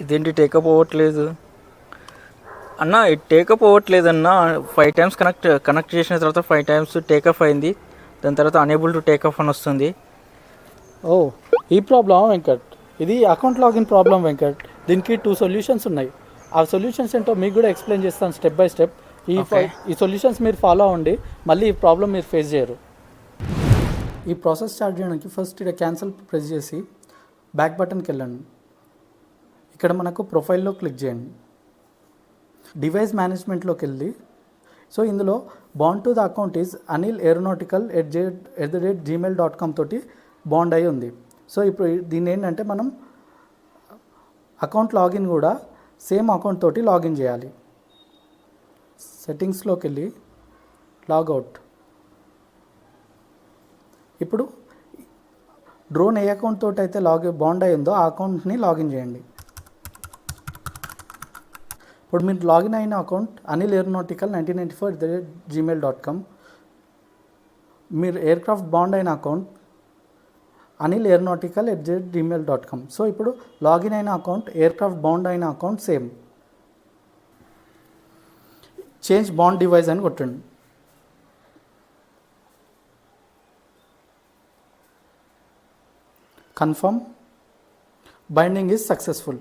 ఇదేంటి టేకప్ అవ్వట్లేదు అన్న, ఇది టేకప్ అవ్వట్లేదన్న. 5 టైమ్స్ కనెక్ట్ చేసిన తర్వాత 5 టైమ్స్ టేకప్ అయింది. దాని తర్వాత అనేబుల్ టు టేకప్ అని వస్తుంది. ఓ, ఈ ప్రాబ్లం వెంకట్, ఇది అకౌంట్ లాగిన్ ప్రాబ్లం వెంకట్. దీనికి 2 సొల్యూషన్స్ ఉన్నాయి. ఆ సొల్యూషన్స్ ఏంటో మీకు కూడా ఎక్స్ప్లెయిన్ చేస్తాను స్టెప్ బై స్టెప్. ఈ సొల్యూషన్స్ మీరు ఫాలో అవ్వండి, మళ్ళీ ఈ ప్రాబ్లం మీరు ఫేస్ చేయరు. ఈ ప్రాసెస్ స్టార్ట్ చేయడానికి ఫస్ట్ ఇక్కడ క్యాన్సిల్ ప్రెస్ చేసి బ్యాక్ బటన్కి వెళ్ళండి. ఇక్కడ మనకు ప్రొఫైల్లో క్లిక్ చేయండి. డివైస్ మేనేజ్మెంట్లోకి వెళ్ళి, సో ఇందులో bond to the account is anil@gmail.com తోటి బాండ్ అయి ఉంది. సో ఇప్పుడు దీన్ని ఏంటంటే మనం అకౌంట్ లాగిన్ కూడా సేమ్ అకౌంట్ తోటి లాగిన్ చేయాలి. సెట్టింగ్స్లోకి వెళ్ళి లాగౌట్. ఇప్పుడు డ్రోన్ ఏ అకౌంట్ తోటి అయితే బాండ్ అయి ఉందో ఆ అకౌంట్ని లాగిన్ చేయండి. ఇప్పుడు మీరు లాగిన్ అయిన అకౌంట్ anil@1994@gmail.com. మీరు ఎయిర్క్రాఫ్ట్ బాండ్ అయిన అకౌంట్ anil@gmail.com. సో ఇప్పుడు లాగిన్ అయిన అకౌంట్, ఎయిర్క్రాఫ్ట్ బాండ్ అయిన account same. Change bond device అని కొట్టండి. కన్ఫర్మ్. Binding is successful.